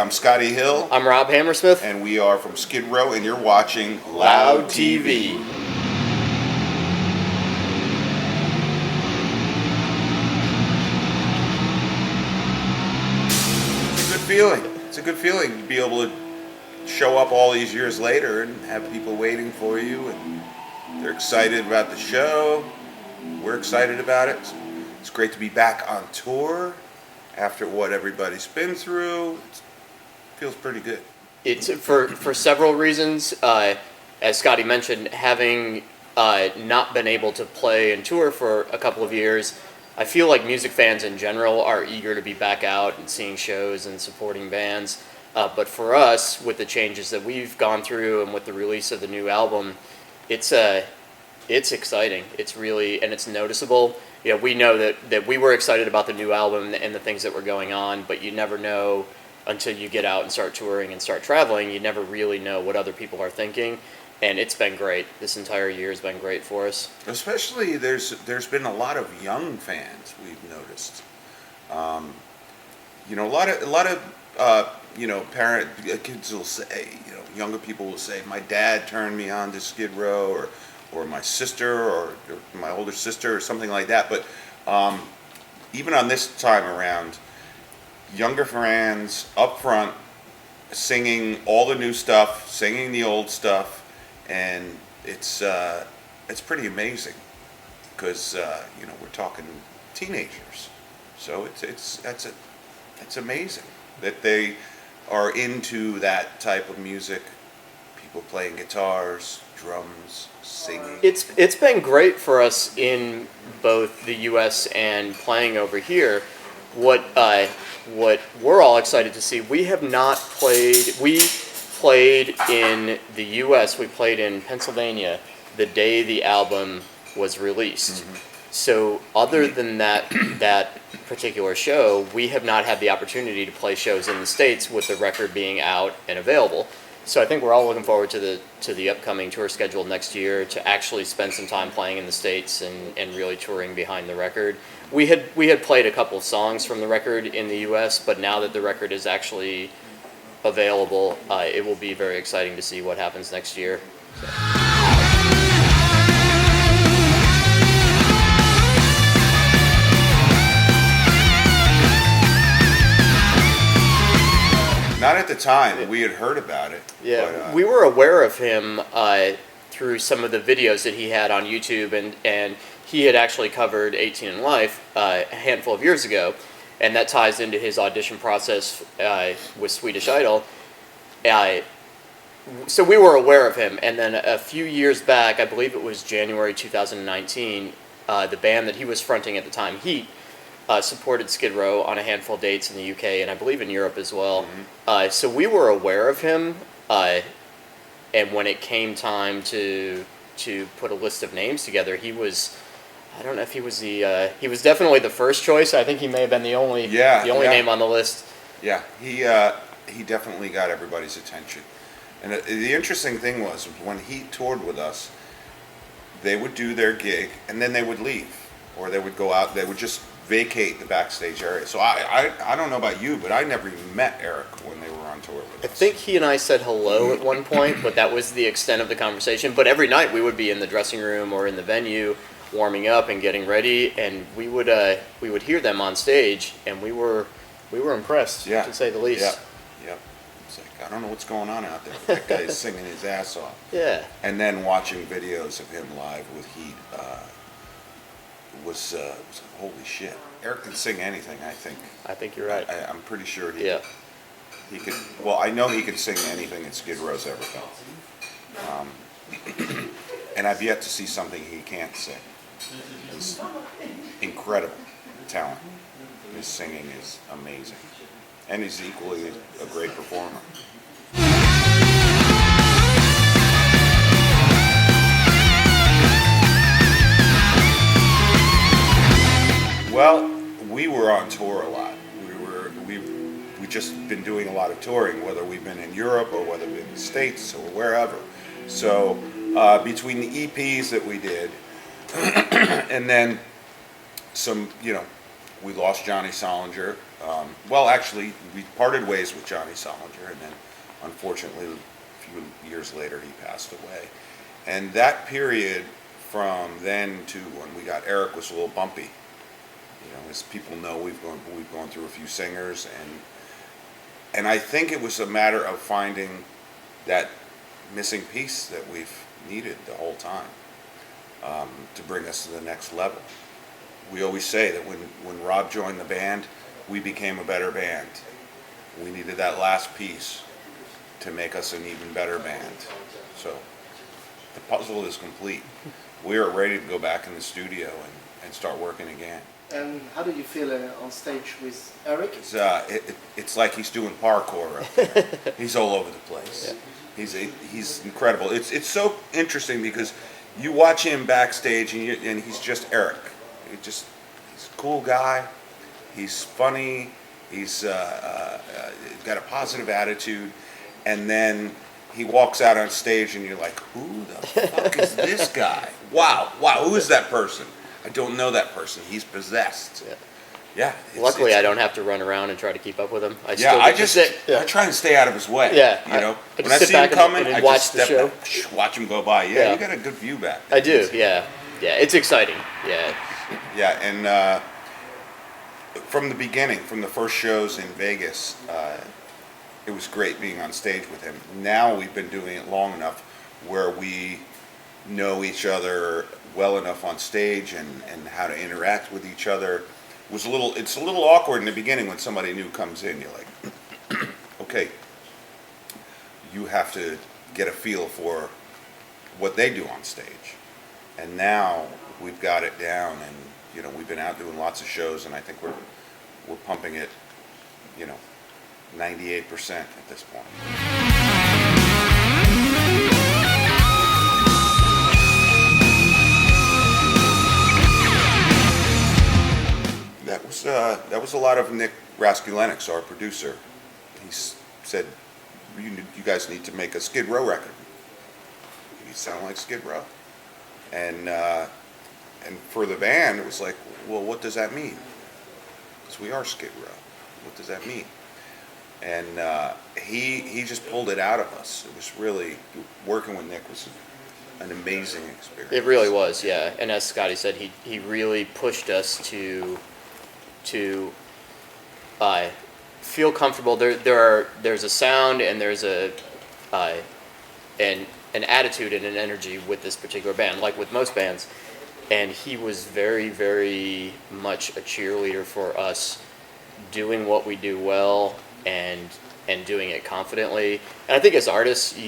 I'm Scotty Hill. I'm Rob Hammersmith. And we are from Skid Row, and you're watching Loud TV. It's a good feeling. It's a good feeling to be able to show up all these years later and have people waiting for you, and they're excited about the show. We're excited about it. It's great to be back on tour after what everybody's been through. It feels pretty good. It's for several reasons. As Scotty mentioned, having not been able to play and tour for a couple of years, I feel like music fans in general are eager to be back out and seeing shows and supporting bands. But for us, with the changes that we've gone through and with the release of the new album, it's exciting. It's really, and it's noticeable. You know, we know that we were excited about the new album and the things that were going on, but you never know until you get out and start touring and start traveling. You never really know what other people are thinking, and it's been great. This entire year has been great for us. Especially, there's been a lot of young fans we've noticed. You know, a lot of kids will say, younger people will say, my dad turned me on to Skid Row, or my sister, or my older sister, or something like that. But even on this time around, younger fans up front, singing all the new stuff, singing the old stuff, and it's pretty amazing because we're talking teenagers, so it's amazing that they are into that type of music. People playing guitars, drums, singing. It's been great for us in both the U.S. and playing over here. What we're all excited to see. We have not played. We played in the U.S. We played in Pennsylvania the day the album was released. Mm-hmm. So other than that particular show, we have not had the opportunity to play shows in the States with the record being out and available. So I think we're all looking forward to the upcoming tour schedule next year to actually spend some time playing in the States and really touring behind the record. We had played a couple of songs from the record in the U.S., but now that the record is actually available, it will be very exciting to see what happens next year. So. Not at the time. We had heard about it. Yeah, but, we were aware of him through some of the videos that he had on YouTube, and he had actually covered 18 in Life a handful of years ago, and that ties into his audition process with Swedish Idol. So we were aware of him, and then a few years back, I believe it was January 2019, the band that he was fronting at the time, Heat, supported Skid Row on a handful of dates in the UK and I believe in Europe as well. Mm-hmm. So we were aware of him, and when it came time to put a list of names together, he was, I don't know if he was he was definitely the first choice. I think he may have been the only name on the list. Yeah, he definitely got everybody's attention. And the interesting thing was when he toured with us, they would do their gig and then they would leave, or they would go out. They would just vacate the backstage area. So I don't know about you, but I never even met Erik when they were on tour with us. I think he and I said hello at one point, but that was the extent of the conversation. But every night we would be in the dressing room or in the venue warming up and getting ready, and we would hear them on stage, and we were impressed, to say the least. Yeah. It's like, I don't know what's going on out there. That guy is singing his ass off. Yeah. And then watching videos of him live with Heat was holy shit. Erik can sing anything, I think. I think you're right. I'm pretty sure he could. Well, I know he can sing anything that Skid Row's ever done. And I've yet to see something he can't sing. He's incredible talent. His singing is amazing. And he's equally a great performer. Well, we were on tour a lot. We just been doing a lot of touring, whether we've been in Europe or whether we've been in the States or wherever. So between the EPs that we did, and then some, we lost Johnny Solinger. Well, actually, we parted ways with Johnny Solinger, and then unfortunately, a few years later, he passed away. And that period from then to when we got Erik was a little bumpy. You know, as people know, we've gone through a few singers, and I think it was a matter of finding that missing piece that we've needed the whole time to bring us to the next level. We always say that when Rob joined the band, we became a better band. We needed that last piece to make us an even better band. So the puzzle is complete. We are ready to go back in the studio and start working again. And how do you feel on stage with Erik? It's like he's doing parkour up there. He's all over the place. Yeah. He's incredible. It's so interesting because you watch him backstage and he's just Erik. He's a cool guy. He's funny. He's got a positive attitude, and then he walks out on stage and you're like, who the fuck is this guy? Wow, who is that person? I don't know that person. He's possessed. Yeah. Luckily, I don't have to run around and try to keep up with him. I try and stay out of his way. Yeah. You know, I when I see him coming, I watch just the show. back, watch him go by. Yeah, you got a good view back. I do. Yeah. It's exciting. Yeah. Yeah, and from the beginning, from the first shows in Vegas, it was great being on stage with him. Now we've been doing it long enough where we know each other well enough on stage and how to interact with each other. It's a little awkward in the beginning when somebody new comes in. You're like, okay, you have to get a feel for what they do on stage. And now we've got it down, and you know, we've been out doing lots of shows, and I think we're pumping it, you know, 98% at this point. That was a lot of Nick Raskulenix, our producer. He said, you guys need to make a Skid Row record. You sound like Skid Row. And for the band, it was like, well, what does that mean? Because we are Skid Row. What does that mean? And he just pulled it out of us. It was really, working with Nick was an amazing experience. It really was, yeah. And as Scotti said, he really pushed us to feel comfortable. There's a sound and there's an attitude and an energy with this particular band, like with most bands. And he was very, very much a cheerleader for us, doing what we do well and doing it confidently. And I think as artists,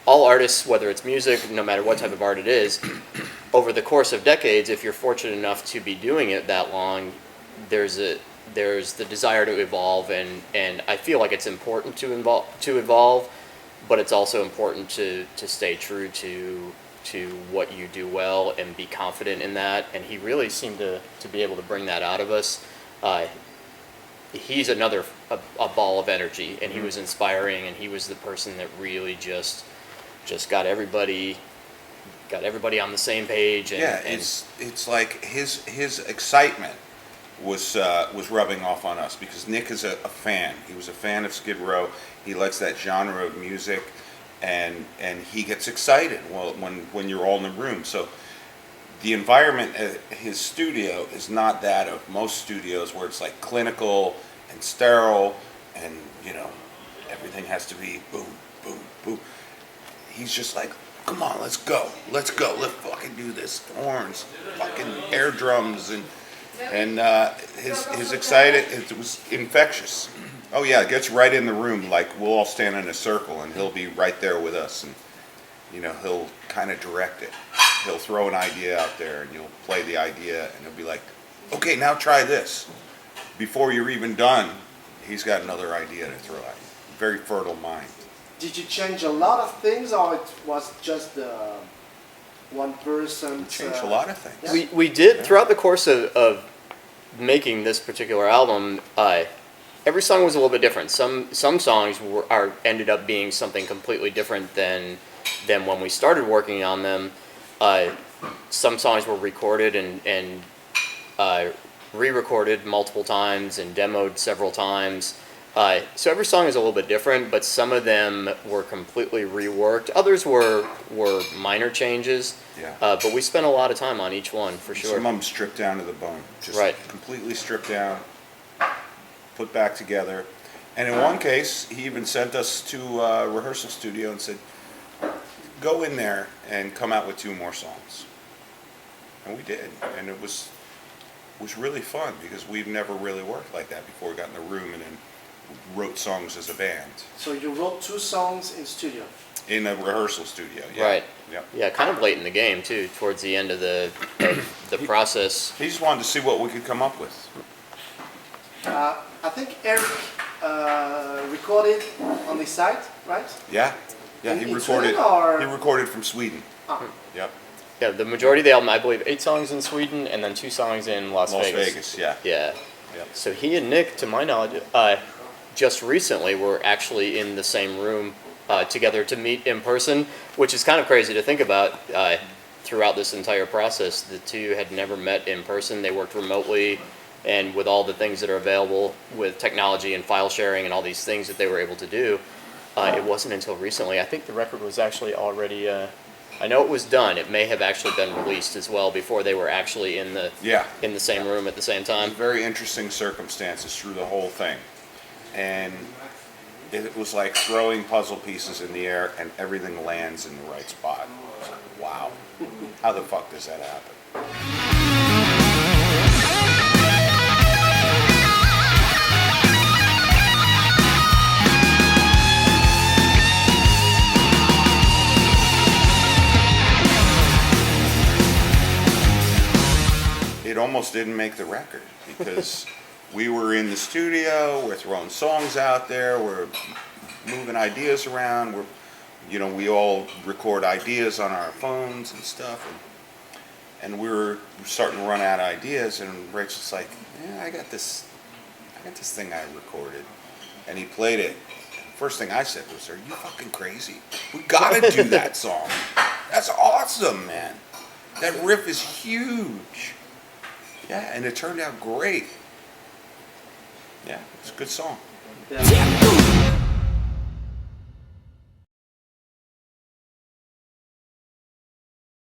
all artists, whether it's music, no matter what type of art it is, over the course of decades, if you're fortunate enough to be doing it that long, there's the desire to evolve, and I feel like it's important to evolve, but it's also important to stay true to what you do well and be confident in that. And he really seemed to be able to bring that out of us. He's a ball of energy, and he was inspiring, and he was the person that really just got everybody on the same page. And, it's like his excitement was rubbing off on us, because Nick is a fan. He was a fan of Skid Row. He likes that genre of music, and he gets excited when you're all in the room. So the environment at his studio is not that of most studios, where it's like clinical and sterile, and you know, everything has to be boom, boom, boom. He's just like, come on, let's go, let's fucking do this. Horns, fucking air drums, and his excited, it was infectious. Oh yeah, it gets right in the room. Like, we'll all stand in a circle and he'll be right there with us, and you know, he'll kind of direct it. He'll throw an idea out there and you'll play the idea, and he'll be like, okay, now try this. Before you're even done, he's got another idea to throw at you. Very fertile mind. Did you change a lot of things, or it was just one person? Changed a lot of things. Yeah. We did, throughout the course of making this particular album, every song was a little bit different. Some songs ended up being something completely different than when we started working on them. Some songs were recorded and re-recorded multiple times and demoed several times. So every song is a little bit different, but some of them were completely reworked. Others were minor changes. Yeah. But we spent a lot of time on each one for sure. Some of them stripped down to the bone, just Right. completely stripped down, put back together. And in one case, he even sent us to a rehearsal studio and said, go in there and come out with 2 more songs. And we did, and it was really fun because we've never really worked like that before. We got in the room and then wrote songs as a band So you wrote 2 songs in studio. in a rehearsal studio. Yeah. Right. Yep. Yeah, kind of late in the game too, towards the end of the process. He just wanted to see what we could come up with. I think Erik recorded on the site, right? Yeah. Yeah. In He recorded. Sweden or- He recorded from Sweden. Ah. Yep. Yeah, the majority of the album, I believe, 8 songs in Sweden and then 2 songs in Las Las Vegas. Vegas. Yeah. Yeah. Yep. So he and Nick, to my knowledge, just recently were actually in the same room together to meet in person, which is kind of crazy to think about. Throughout this entire process, the 2 had never met in person. They worked remotely, and with all the things that are available with technology and file sharing and all these things that they were able to do, it wasn't until recently. I think the record was actually already. I know it was done. It may have actually been released as well before they were actually in the Yeah. in the same room at the same time. Very interesting circumstances through the whole thing. And it was like throwing puzzle pieces in the air and everything lands in the right spot. It's like, wow. How the fuck does that happen? It almost didn't make the record because we were in the studio, we're throwing songs out there, we're moving ideas around, we all record ideas on our phones and stuff, and we were starting to run out of ideas, and Rachel's like, yeah, I got this thing I recorded, and he played it. First thing I said was, are you fucking crazy? We gotta do that song. That's awesome, man. That riff is huge. Yeah, and it turned out great. Yeah, it's a good song. Yeah.